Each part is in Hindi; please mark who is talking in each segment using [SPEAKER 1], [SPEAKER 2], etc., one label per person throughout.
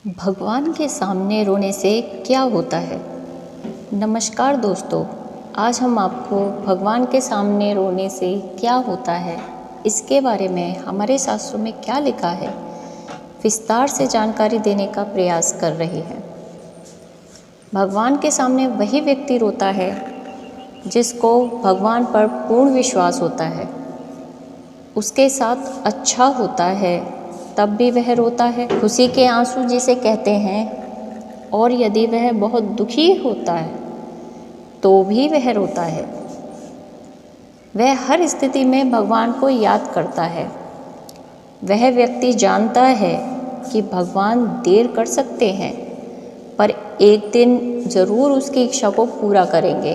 [SPEAKER 1] भगवान के सामने रोने से क्या होता है। नमस्कार दोस्तों, आज हम आपको भगवान के सामने रोने से क्या होता है इसके बारे में हमारे शास्त्रों में क्या लिखा है विस्तार से जानकारी देने का प्रयास कर रहे हैं। भगवान के सामने वही व्यक्ति रोता है जिसको भगवान पर पूर्ण विश्वास होता है, उसके साथ अच्छा होता है तब भी वह रोता है, खुशी के आंसू जिसे कहते हैं। और यदि वह बहुत दुखी होता है तो भी वह रोता है। वह हर स्थिति में भगवान को याद करता है। वह व्यक्ति जानता है कि भगवान देर कर सकते हैं पर एक दिन ज़रूर उसकी इच्छा को पूरा करेंगे।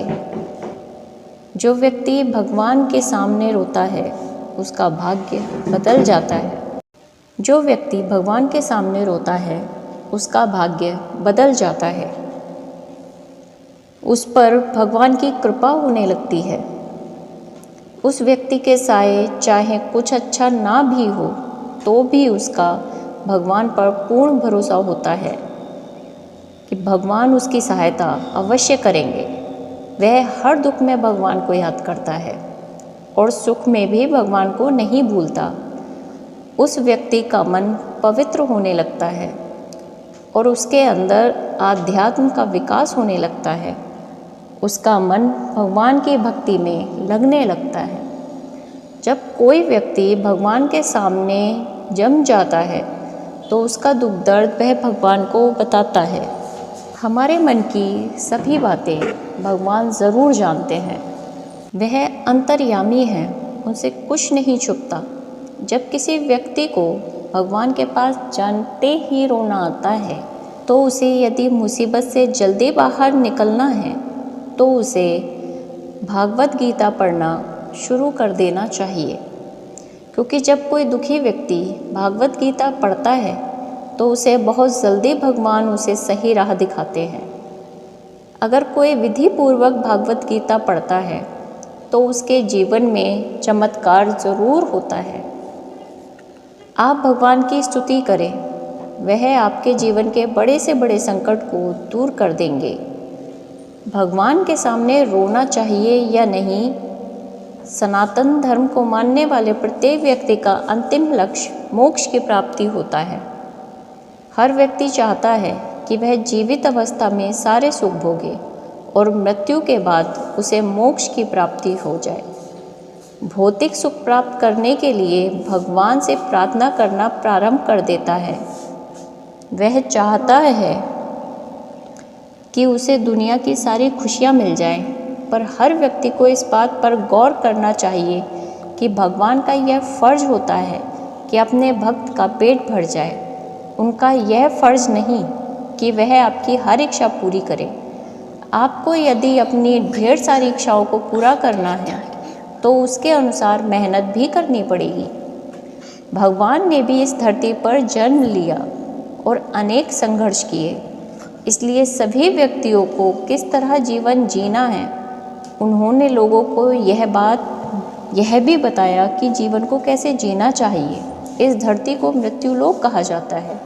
[SPEAKER 1] जो व्यक्ति भगवान के सामने रोता है उसका भाग्य बदल जाता है। जो व्यक्ति भगवान के सामने रोता है उसका भाग्य बदल जाता है। उस पर भगवान की कृपा होने लगती है। उस व्यक्ति के साए चाहे कुछ अच्छा ना भी हो तो भी उसका भगवान पर पूर्ण भरोसा होता है कि भगवान उसकी सहायता अवश्य करेंगे। वह हर दुख में भगवान को याद करता है और सुख में भी भगवान को नहीं भूलता। उस व्यक्ति का मन पवित्र होने लगता है और उसके अंदर आध्यात्म का विकास होने लगता है। उसका मन भगवान की भक्ति में लगने लगता है। जब कोई व्यक्ति भगवान के सामने जम जाता है तो उसका दुख दर्द वह भगवान को बताता है। हमारे मन की सभी बातें भगवान ज़रूर जानते हैं। वह अंतर्यामी हैं, उनसे कुछ नहीं छुपता। जब किसी व्यक्ति को भगवान के पास जानते ही रोना आता है तो उसे यदि मुसीबत से जल्दी बाहर निकलना है तो उसे भागवत गीता पढ़ना शुरू कर देना चाहिए, क्योंकि जब कोई दुखी व्यक्ति भागवत गीता पढ़ता है तो उसे बहुत जल्दी भगवान उसे सही राह दिखाते हैं। अगर कोई विधि पूर्वक भागवत गीता पढ़ता है तो उसके जीवन में चमत्कार ज़रूर होता है। आप भगवान की स्तुति करें, वह आपके जीवन के बड़े से बड़े संकट को दूर कर देंगे। भगवान के सामने रोना चाहिए या नहीं, सनातन धर्म को मानने वाले प्रत्येक व्यक्ति का अंतिम लक्ष्य मोक्ष की प्राप्ति होता है। हर व्यक्ति चाहता है कि वह जीवित अवस्था में सारे सुख भोगे और मृत्यु के बाद उसे मोक्ष की प्राप्ति हो जाए। भौतिक सुख प्राप्त करने के लिए भगवान से प्रार्थना करना प्रारंभ कर देता है। वह चाहता है कि उसे दुनिया की सारी खुशियां मिल जाएं, पर हर व्यक्ति को इस बात पर गौर करना चाहिए कि भगवान का यह फर्ज होता है कि अपने भक्त का पेट भर जाए। उनका यह फर्ज नहीं कि वह आपकी हर इच्छा पूरी करे। आपको यदि अपनी ढेर सारी इच्छाओं को पूरा करना है तो उसके अनुसार मेहनत भी करनी पड़ेगी। भगवान ने भी इस धरती पर जन्म लिया और अनेक संघर्ष किए, इसलिए सभी व्यक्तियों को किस तरह जीवन जीना है उन्होंने लोगों को यह भी बताया कि जीवन को कैसे जीना चाहिए। इस धरती को मृत्युलोक कहा जाता है।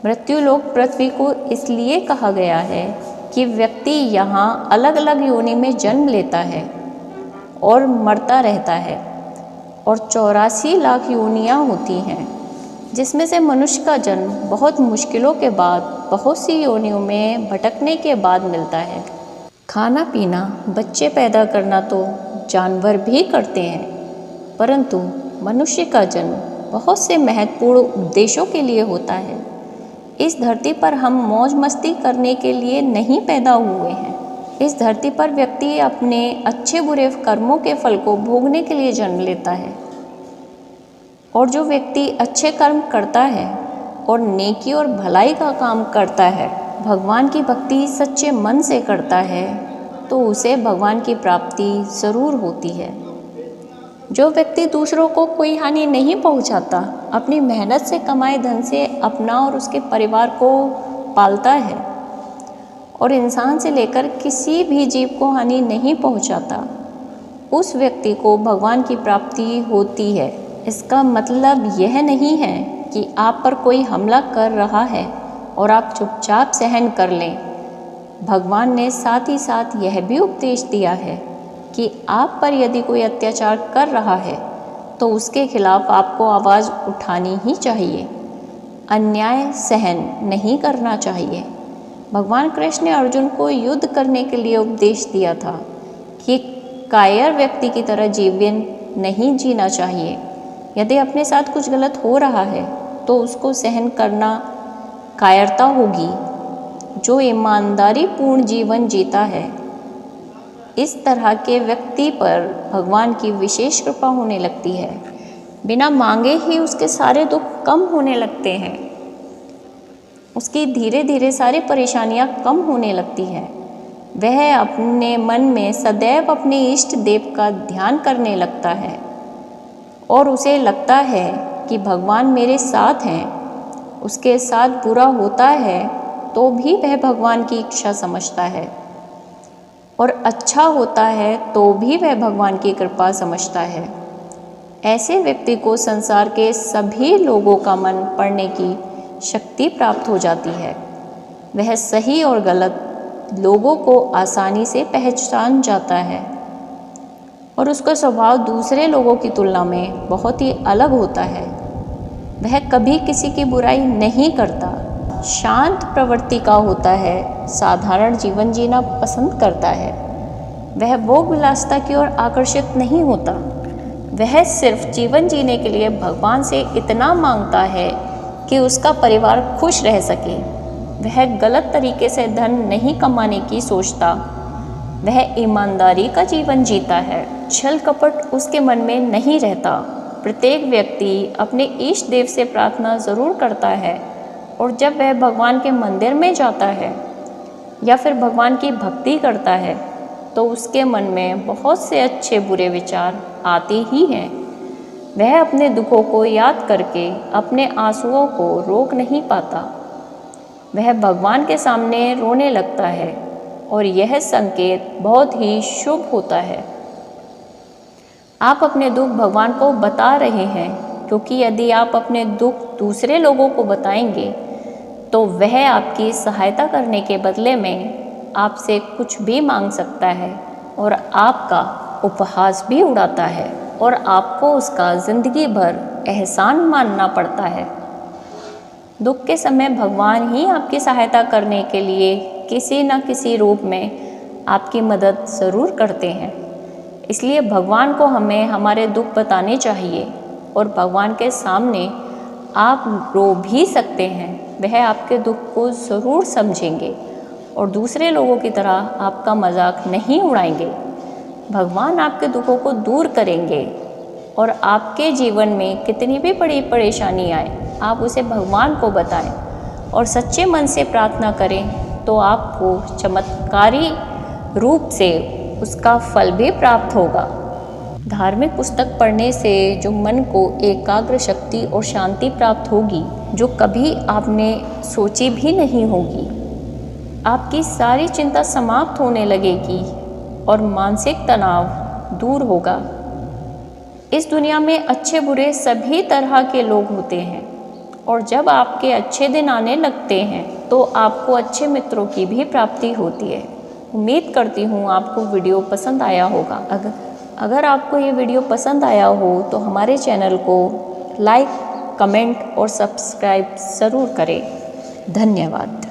[SPEAKER 1] मृत्युलोक पृथ्वी को इसलिए कहा गया है कि व्यक्ति यहाँ अलग अलग योनि में जन्म लेता है और मरता रहता है, और 84 लाख योनियाँ होती हैं, जिसमें से मनुष्य का जन्म बहुत मुश्किलों के बाद बहुत सी योनियों में भटकने के बाद मिलता है। खाना पीना, बच्चे पैदा करना तो जानवर भी करते हैं, परंतु मनुष्य का जन्म बहुत से महत्वपूर्ण उद्देश्यों के लिए होता है। इस धरती पर हम मौज मस्ती करने के लिए नहीं पैदा हुए हैं। इस धरती पर व्यक्ति अपने अच्छे बुरे कर्मों के फल को भोगने के लिए जन्म लेता है, और जो व्यक्ति अच्छे कर्म करता है और नेकी और भलाई का काम करता है, भगवान की भक्ति सच्चे मन से करता है, तो उसे भगवान की प्राप्ति ज़रूर होती है। जो व्यक्ति दूसरों को कोई हानि नहीं पहुंचाता, अपनी मेहनत से कमाए धन से अपना और उसके परिवार को पालता है और इंसान से लेकर किसी भी जीव को हानि नहीं पहुंचाता, उस व्यक्ति को भगवान की प्राप्ति होती है। इसका मतलब यह नहीं है कि आप पर कोई हमला कर रहा है और आप चुपचाप सहन कर लें। भगवान ने साथ ही साथ यह भी उपदेश दिया है कि आप पर यदि कोई अत्याचार कर रहा है तो उसके खिलाफ आपको आवाज़ उठानी ही चाहिए, अन्याय सहन नहीं करना चाहिए। भगवान कृष्ण ने अर्जुन को युद्ध करने के लिए उपदेश दिया था कि कायर व्यक्ति की तरह जीवन नहीं जीना चाहिए। यदि अपने साथ कुछ गलत हो रहा है तो उसको सहन करना कायरता होगी। जो ईमानदारी पूर्ण जीवन जीता है, इस तरह के व्यक्ति पर भगवान की विशेष कृपा होने लगती है। बिना मांगे ही उसके सारे दुख कम होने लगते हैं। उसकी धीरे धीरे सारी परेशानियां कम होने लगती हैं। वह अपने मन में सदैव अपने इष्ट देव का ध्यान करने लगता है और उसे लगता है कि भगवान मेरे साथ हैं। उसके साथ बुरा होता है तो भी वह भगवान की इच्छा समझता है और अच्छा होता है तो भी वह भगवान की कृपा समझता है। ऐसे व्यक्ति को संसार के सभी लोगों का मन पढ़ने की शक्ति प्राप्त हो जाती है। वह सही और गलत लोगों को आसानी से पहचान जाता है और उसका स्वभाव दूसरे लोगों की तुलना में बहुत ही अलग होता है। वह कभी किसी की बुराई नहीं करता, शांत प्रवृत्ति का होता है, साधारण जीवन जीना पसंद करता है। वह भोग विलासिता की ओर आकर्षित नहीं होता। वह सिर्फ जीवन जीने के लिए भगवान से इतना मांगता है कि उसका परिवार खुश रह सके। वह गलत तरीके से धन नहीं कमाने की सोचता। वह ईमानदारी का जीवन जीता है। छल कपट उसके मन में नहीं रहता। प्रत्येक व्यक्ति अपने इष्ट देव से प्रार्थना ज़रूर करता है और जब वह भगवान के मंदिर में जाता है या फिर भगवान की भक्ति करता है तो उसके मन में बहुत से अच्छे बुरे विचार आते ही हैं। वह अपने दुखों को याद करके अपने आंसुओं को रोक नहीं पाता। वह भगवान के सामने रोने लगता है और यह संकेत बहुत ही शुभ होता है। आप अपने दुख भगवान को बता रहे हैं, क्योंकि यदि आप अपने दुख दूसरे लोगों को बताएंगे तो वह आपकी सहायता करने के बदले में आपसे कुछ भी मांग सकता है और आपका उपहास भी उड़ाता है और आपको उसका ज़िंदगी भर एहसान मानना पड़ता है। दुख के समय भगवान ही आपकी सहायता करने के लिए किसी न किसी रूप में आपकी मदद ज़रूर करते हैं। इसलिए भगवान को हमें हमारे दुख बताने चाहिए और भगवान के सामने आप रो भी सकते हैं। वह आपके दुख को ज़रूर समझेंगे और दूसरे लोगों की तरह आपका मजाक नहीं उड़ाएंगे। भगवान आपके दुखों को दूर करेंगे और आपके जीवन में कितनी भी बड़ी परेशानी आए, आप उसे भगवान को बताएं और सच्चे मन से प्रार्थना करें तो आपको चमत्कारी रूप से उसका फल भी प्राप्त होगा। धार्मिक पुस्तक पढ़ने से जो मन को एकाग्र शक्ति और शांति प्राप्त होगी, जो कभी आपने सोची भी नहीं होगी। आपकी सारी चिंता समाप्त होने लगेगी और मानसिक तनाव दूर होगा। इस दुनिया में अच्छे बुरे सभी तरह के लोग होते हैं और जब आपके अच्छे दिन आने लगते हैं तो आपको अच्छे मित्रों की भी प्राप्ति होती है। उम्मीद करती हूँ आपको वीडियो पसंद आया होगा। अगर आपको ये वीडियो पसंद आया हो तो हमारे चैनल को लाइक, कमेंट और सब्सक्राइब ज़रूर करें। धन्यवाद।